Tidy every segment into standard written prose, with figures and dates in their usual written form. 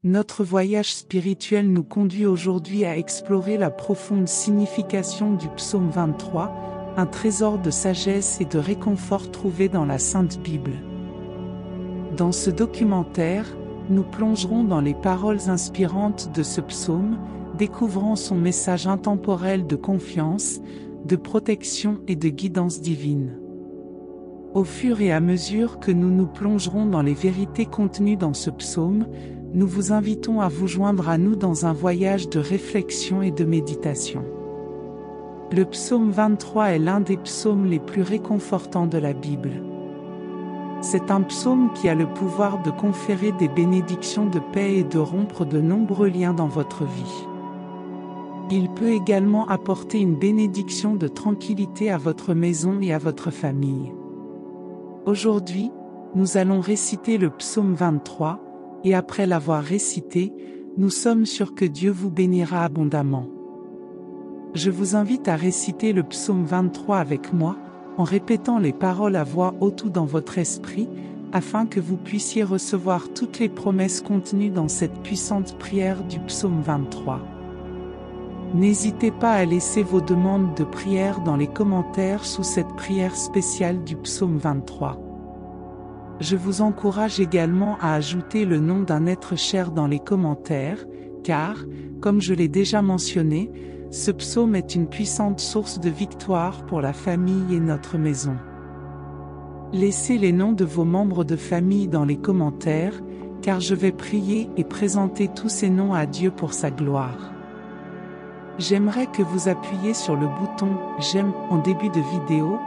Notre voyage spirituel nous conduit aujourd'hui à explorer la profonde signification du psaume 23, un trésor de sagesse et de réconfort trouvé dans la Sainte Bible. Dans ce documentaire, nous plongerons dans les paroles inspirantes de ce psaume, découvrant son message intemporel de confiance, de protection et de guidance divine. Au fur et à mesure que nous nous plongerons dans les vérités contenues dans ce psaume, nous vous invitons à vous joindre à nous dans un voyage de réflexion et de méditation. Le psaume 23 est l'un des psaumes les plus réconfortants de la Bible. C'est un psaume qui a le pouvoir de conférer des bénédictions de paix et de rompre de nombreux liens dans votre vie. Il peut également apporter une bénédiction de tranquillité à votre maison et à votre famille. Aujourd'hui, nous allons réciter le psaume 23, et après l'avoir récité, nous sommes sûrs que Dieu vous bénira abondamment. Je vous invite à réciter le psaume 23 avec moi, en répétant les paroles à voix haute ou dans votre esprit, afin que vous puissiez recevoir toutes les promesses contenues dans cette puissante prière du psaume 23. N'hésitez pas à laisser vos demandes de prière dans les commentaires sous cette prière spéciale du psaume 23. Je vous encourage également à ajouter le nom d'un être cher dans les commentaires, car, comme je l'ai déjà mentionné, ce psaume est une puissante source de victoire pour la famille et notre maison. Laissez les noms de vos membres de famille dans les commentaires, car je vais prier et présenter tous ces noms à Dieu pour sa gloire. J'aimerais que vous appuyiez sur le bouton « J'aime » en début de vidéo,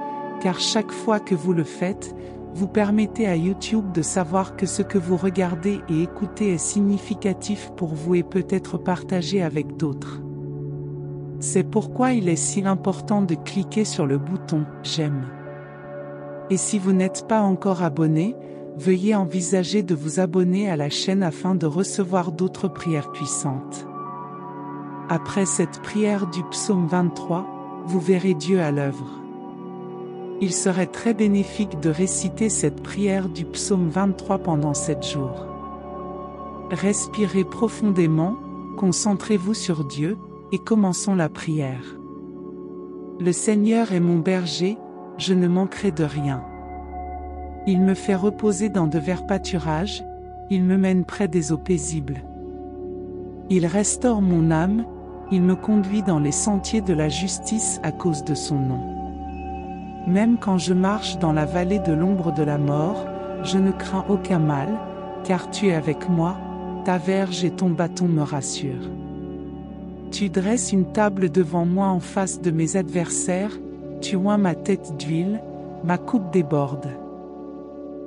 car chaque fois que vous le faites, vous permettez à YouTube de savoir que ce que vous regardez et écoutez est significatif pour vous et peut être partagé avec d'autres. C'est pourquoi il est si important de cliquer sur le bouton « J'aime ». Et si vous n'êtes pas encore abonné, veuillez envisager de vous abonner à la chaîne afin de recevoir d'autres prières puissantes. Après cette prière du psaume 23, vous verrez Dieu à l'œuvre. Il serait très bénéfique de réciter cette prière du psaume 23 pendant 7 jours. Respirez profondément, concentrez-vous sur Dieu, et commençons la prière. Le Seigneur est mon berger, je ne manquerai de rien. Il me fait reposer dans de verts pâturages, il me mène près des eaux paisibles. Il restaure mon âme, il me conduit dans les sentiers de la justice à cause de son nom. Même quand je marche dans la vallée de l'ombre de la mort, je ne crains aucun mal, car tu es avec moi, ta verge et ton bâton me rassurent. Tu dresses une table devant moi en face de mes adversaires, tu oins ma tête d'huile, ma coupe déborde.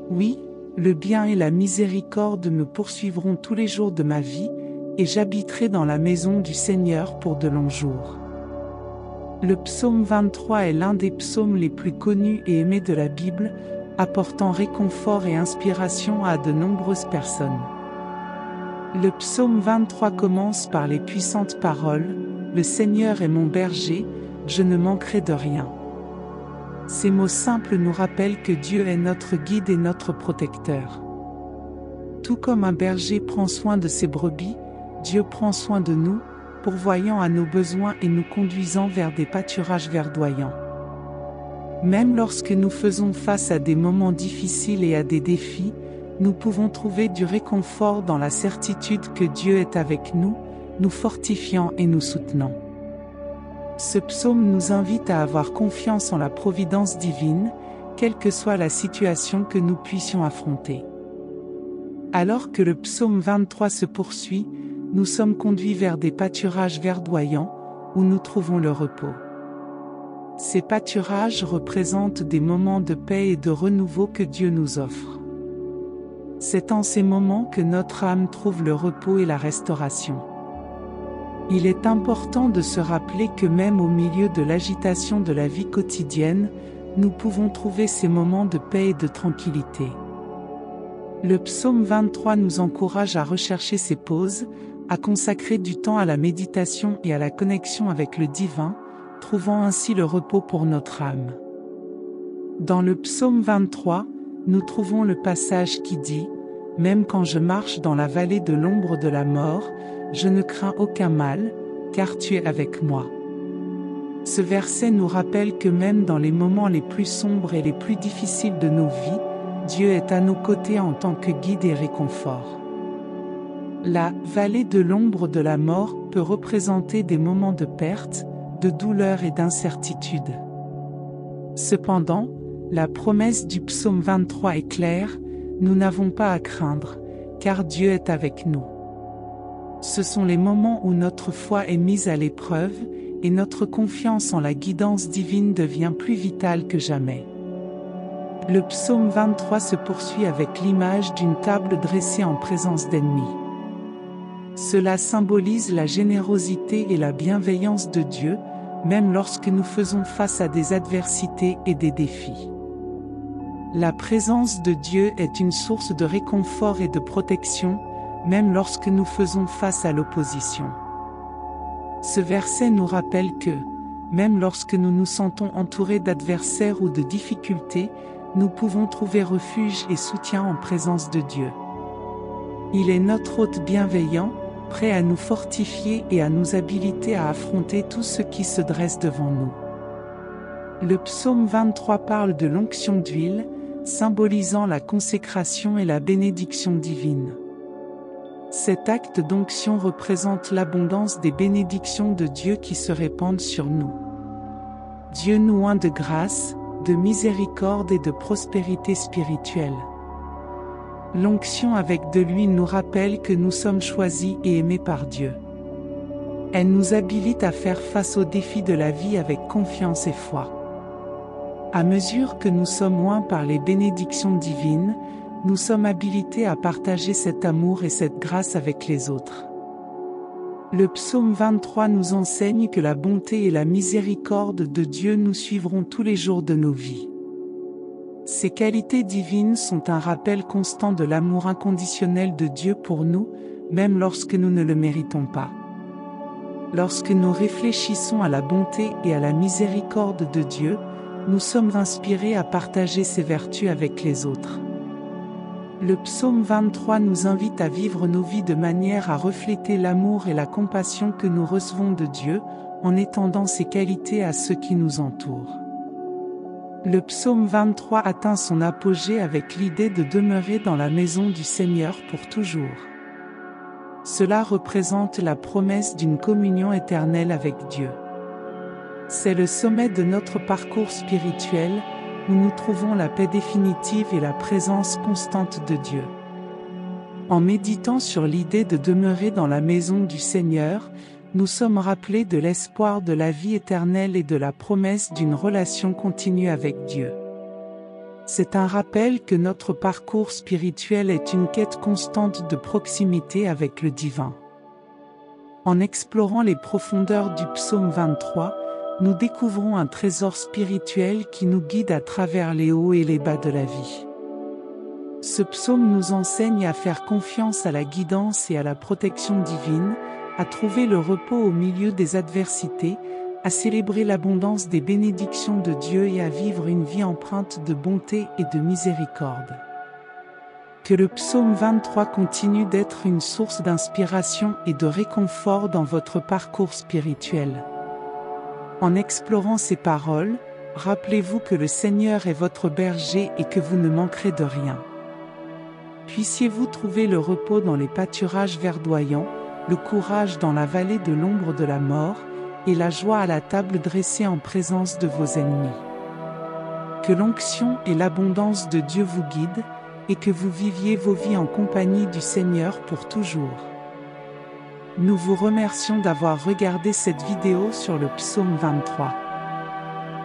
Oui, le bien et la miséricorde me poursuivront tous les jours de ma vie, et j'habiterai dans la maison du Seigneur pour de longs jours. Le psaume 23 est l'un des psaumes les plus connus et aimés de la Bible, apportant réconfort et inspiration à de nombreuses personnes. Le psaume 23 commence par les puissantes paroles « Le Seigneur est mon berger, je ne manquerai de rien ». Ces mots simples nous rappellent que Dieu est notre guide et notre protecteur. Tout comme un berger prend soin de ses brebis, Dieu prend soin de nous, pourvoyant à nos besoins et nous conduisant vers des pâturages verdoyants. Même lorsque nous faisons face à des moments difficiles et à des défis, nous pouvons trouver du réconfort dans la certitude que Dieu est avec nous, nous fortifiant et nous soutenant. Ce psaume nous invite à avoir confiance en la providence divine, quelle que soit la situation que nous puissions affronter. Alors que le psaume 23 se poursuit, nous sommes conduits vers des pâturages verdoyants, où nous trouvons le repos. Ces pâturages représentent des moments de paix et de renouveau que Dieu nous offre. C'est en ces moments que notre âme trouve le repos et la restauration. Il est important de se rappeler que même au milieu de l'agitation de la vie quotidienne, nous pouvons trouver ces moments de paix et de tranquillité. Le psaume 23 nous encourage à rechercher ces pauses, à consacrer du temps à la méditation et à la connexion avec le divin, trouvant ainsi le repos pour notre âme. Dans le psaume 23, nous trouvons le passage qui dit « Même quand je marche dans la vallée de l'ombre de la mort, je ne crains aucun mal, car tu es avec moi. Ce verset nous rappelle que même dans les moments les plus sombres et les plus difficiles de nos vies, Dieu est à nos côtés en tant que guide et réconfort. La vallée de l'ombre de la mort peut représenter des moments de perte, de douleur et d'incertitude. Cependant, la promesse du psaume 23 est claire, nous n'avons pas à craindre, car Dieu est avec nous. Ce sont les moments où notre foi est mise à l'épreuve, et notre confiance en la guidance divine devient plus vitale que jamais. Le psaume 23 se poursuit avec l'image d'une table dressée en présence d'ennemis. Cela symbolise la générosité et la bienveillance de Dieu, même lorsque nous faisons face à des adversités et des défis. La présence de Dieu est une source de réconfort et de protection, même lorsque nous faisons face à l'opposition. Ce verset nous rappelle que, même lorsque nous nous sentons entourés d'adversaires ou de difficultés, nous pouvons trouver refuge et soutien en présence de Dieu. Il est notre hôte bienveillant, prêt à nous fortifier et à nous habiliter à affronter tout ce qui se dresse devant nous. Le psaume 23 parle de l'onction d'huile, symbolisant la consécration et la bénédiction divine. Cet acte d'onction représente l'abondance des bénédictions de Dieu qui se répandent sur nous. Dieu nous oint de grâce, de miséricorde et de prospérité spirituelle. L'onction avec de l'huile nous rappelle que nous sommes choisis et aimés par Dieu. Elle nous habilite à faire face aux défis de la vie avec confiance et foi. À mesure que nous sommes oints par les bénédictions divines, nous sommes habilités à partager cet amour et cette grâce avec les autres. Le psaume 23 nous enseigne que la bonté et la miséricorde de Dieu nous suivront tous les jours de nos vies. Ces qualités divines sont un rappel constant de l'amour inconditionnel de Dieu pour nous, même lorsque nous ne le méritons pas. Lorsque nous réfléchissons à la bonté et à la miséricorde de Dieu, nous sommes inspirés à partager ces vertus avec les autres. Le psaume 23 nous invite à vivre nos vies de manière à refléter l'amour et la compassion que nous recevons de Dieu, en étendant ces qualités à ceux qui nous entourent. Le psaume 23 atteint son apogée avec l'idée de demeurer dans la maison du Seigneur pour toujours. Cela représente la promesse d'une communion éternelle avec Dieu. C'est le sommet de notre parcours spirituel, où nous trouvons la paix définitive et la présence constante de Dieu. En méditant sur l'idée de demeurer dans la maison du Seigneur, nous sommes rappelés de l'espoir de la vie éternelle et de la promesse d'une relation continue avec Dieu. C'est un rappel que notre parcours spirituel est une quête constante de proximité avec le divin. En explorant les profondeurs du psaume 23, nous découvrons un trésor spirituel qui nous guide à travers les hauts et les bas de la vie. Ce psaume nous enseigne à faire confiance à la guidance et à la protection divine, à trouver le repos au milieu des adversités, à célébrer l'abondance des bénédictions de Dieu et à vivre une vie empreinte de bonté et de miséricorde. Que le psaume 23 continue d'être une source d'inspiration et de réconfort dans votre parcours spirituel. En explorant ces paroles, rappelez-vous que le Seigneur est votre berger et que vous ne manquerez de rien. Puissiez-vous trouver le repos dans les pâturages verdoyants, le courage dans la vallée de l'ombre de la mort, et la joie à la table dressée en présence de vos ennemis. Que l'onction et l'abondance de Dieu vous guident, et que vous viviez vos vies en compagnie du Seigneur pour toujours. Nous vous remercions d'avoir regardé cette vidéo sur le psaume 23.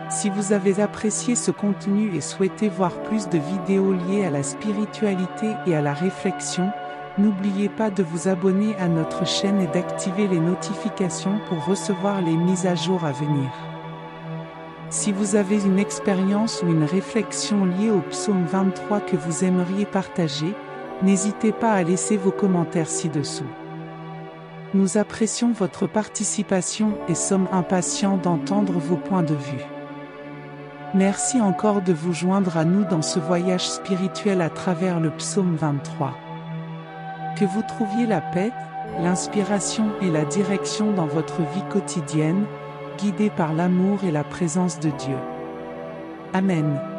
Si vous avez apprécié ce contenu et souhaitez voir plus de vidéos liées à la spiritualité et à la réflexion, n'oubliez pas de vous abonner à notre chaîne et d'activer les notifications pour recevoir les mises à jour à venir. Si vous avez une expérience ou une réflexion liée au psaume 23 que vous aimeriez partager, n'hésitez pas à laisser vos commentaires ci-dessous. Nous apprécions votre participation et sommes impatients d'entendre vos points de vue. Merci encore de vous joindre à nous dans ce voyage spirituel à travers le psaume 23. Que vous trouviez la paix, l'inspiration et la direction dans votre vie quotidienne, guidée par l'amour et la présence de Dieu. Amen.